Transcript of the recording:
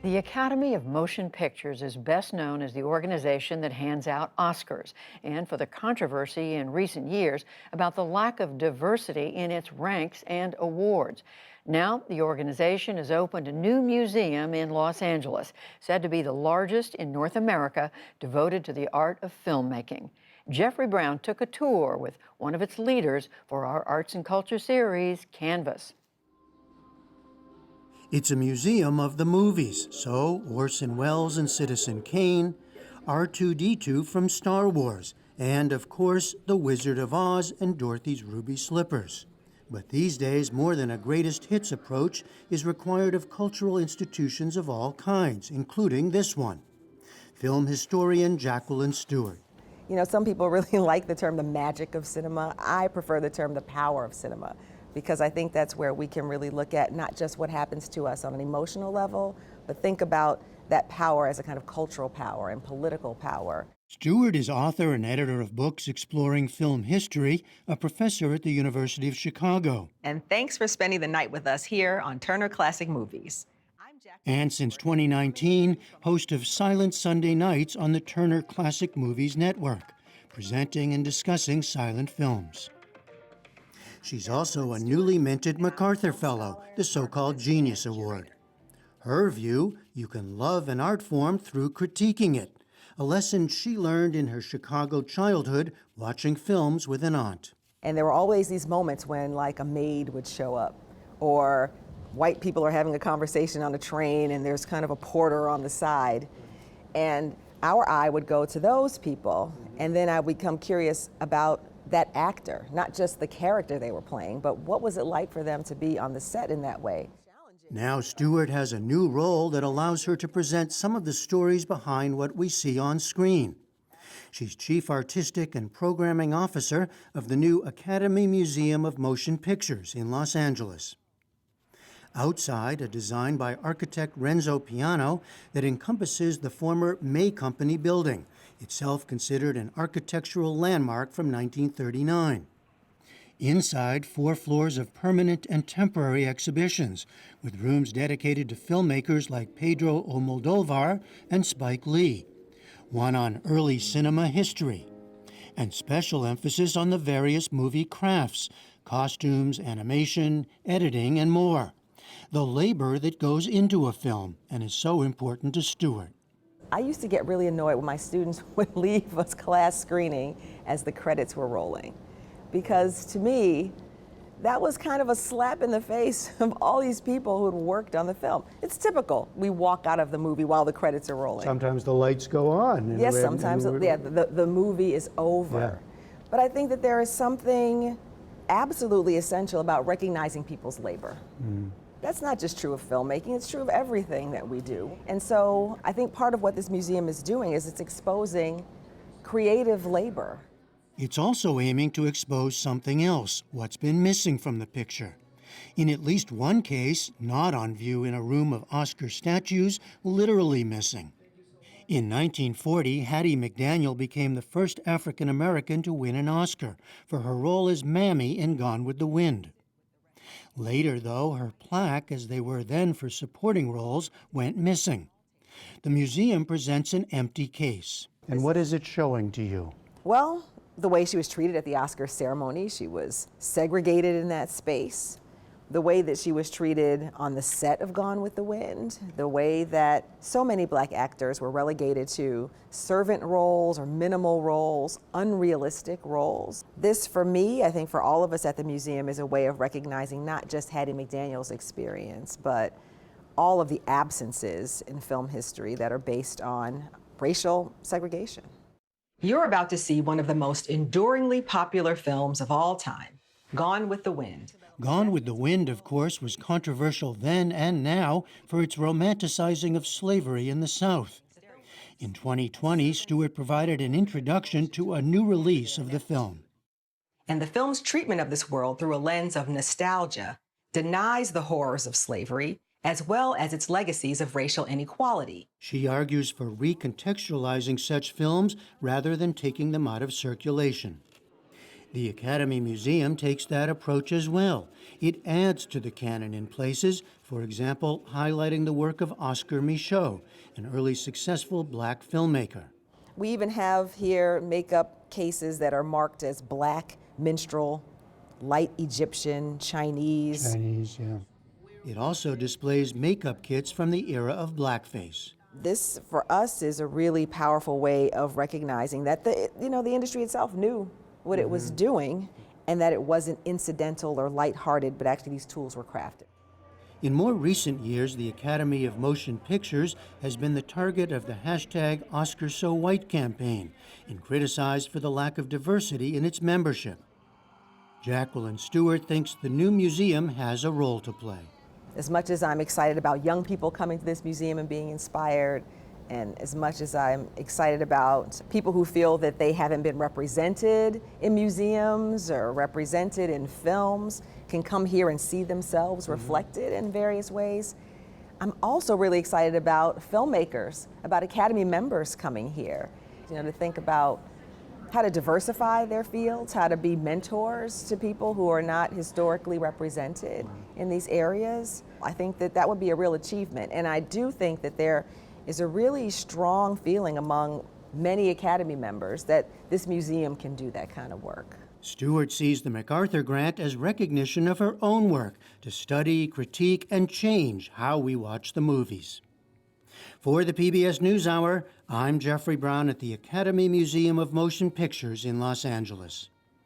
The Academy of Motion Pictures is best known as the organization that hands out Oscars, and for the controversy in recent years about the lack of diversity in its ranks and awards. Now, the organization has opened a new museum in Los Angeles, said to be the largest in North America, devoted to the art of filmmaking. Jeffrey Brown took a tour with one of its leaders for our Arts and Culture series, Canvas. It's a museum of the movies, so Orson Welles and Citizen Kane, R2-D2 from Star Wars, and of course, The Wizard of Oz and Dorothy's Ruby Slippers. But these days, more than a greatest hits approach is required of cultural institutions of all kinds, including this one. Film historian Jacqueline Stewart. You know, some people really like the term the magic of cinema. I prefer the term the power of cinema, because I think that's where we can really look at not just what happens to us on an emotional level, but think about that power as a kind of cultural power and political power. Stewart is author and editor of books exploring film history, a professor at the University of Chicago. And thanks for spending the night with us here on Turner Classic Movies. And since 2019, host of Silent Sunday Nights on the Turner Classic Movies Network, presenting and discussing silent films. She's also a newly minted MacArthur Fellow, the so-called Genius Award. Her view, you can love an art form through critiquing it, a lesson she learned in her Chicago childhood watching films with an aunt. And there were always these moments when, like, a maid would show up, or white people are having a conversation on a train and there's kind of a porter on the side. And our eye would go to those people, and then I would become curious about that actor, not just the character they were playing, but what was it like for them to be on the set in that way. Now Stewart has a new role that allows her to present some of the stories behind what we see on screen. She's Chief Artistic and Programming Officer of the new Academy Museum of Motion Pictures in Los Angeles. Outside, a design by architect Renzo Piano that encompasses the former May Company building, itself considered an architectural landmark from 1939. Inside, 4 floors of permanent and temporary exhibitions, with rooms dedicated to filmmakers like Pedro Almodóvar and Spike Lee, one on early cinema history, and special emphasis on the various movie crafts, costumes, animation, editing, and more. The labor that goes into a film and is so important to Stewart. I used to get really annoyed when my students would leave a class screening as the credits were rolling, because to me, that was kind of a slap in the face of all these people who had worked on the film. It's typical. We walk out of the movie while the credits are rolling. Sometimes the lights go on. Yes, sometimes the movie is over. Yeah. But I think that there is something absolutely essential about recognizing people's labor. That's not just true of filmmaking, it's true of everything that we do. And so I think part of what this museum is doing is it's exposing creative labor. It's also aiming to expose something else, what's been missing from the picture. In at least one case, not on view in a room of Oscar statues, literally missing. In 1940, Hattie McDaniel became the first African American to win an Oscar for her role as Mammy in Gone with the Wind. Later, though, her plaque, as they were then for supporting roles, went missing. The museum presents an empty case. And what is it showing to you? Well, the way she was treated at the Oscar ceremony, she was segregated in that space. The way that she was treated on the set of Gone with the Wind, the way that so many black actors were relegated to servant roles or minimal roles, unrealistic roles. This, for me, I think for all of us at the museum, is a way of recognizing not just Hattie McDaniel's experience, but all of the absences in film history that are based on racial segregation. You're about to see one of the most enduringly popular films of all time, Gone with the Wind. Gone with the Wind, of course, was controversial then and now for its romanticizing of slavery in the South. In 2020, Stewart provided an introduction to a new release of the film. And the film's treatment of this world through a lens of nostalgia denies the horrors of slavery, as well as its legacies of racial inequality. She argues for recontextualizing such films rather than taking them out of circulation. The Academy Museum takes that approach as well. It adds to the canon in places, for example, highlighting the work of Oscar Micheaux, an early successful black filmmaker. We even have here makeup cases that are marked as black, minstrel, light Egyptian, Chinese. Chinese, yeah. It also displays makeup kits from the era of blackface. This, for us, is a really powerful way of recognizing that the industry itself knew what it was doing and that it wasn't incidental or lighthearted, but actually these tools were crafted. In more recent years, the Academy of Motion Pictures has been the target of the hashtag #OscarsSoWhite campaign and criticized for the lack of diversity in its membership. Jacqueline Stewart thinks the new museum has a role to play. As much as I'm excited about young people coming to this museum and being inspired, and as much as I'm excited about people who feel that they haven't been represented in museums or represented in films can come here and see themselves reflected in various ways, I'm also really excited about filmmakers, about Academy members coming here, to think about how to diversify their fields, how to be mentors to people who are not historically represented in these areas. I think that that would be a real achievement. And I do think that there is a really strong feeling among many Academy members that this museum can do that kind of work. Stewart sees the MacArthur Grant as recognition of her own work to study, critique, and change how we watch the movies. For the PBS NewsHour, I'm Jeffrey Brown at the Academy Museum of Motion Pictures in Los Angeles.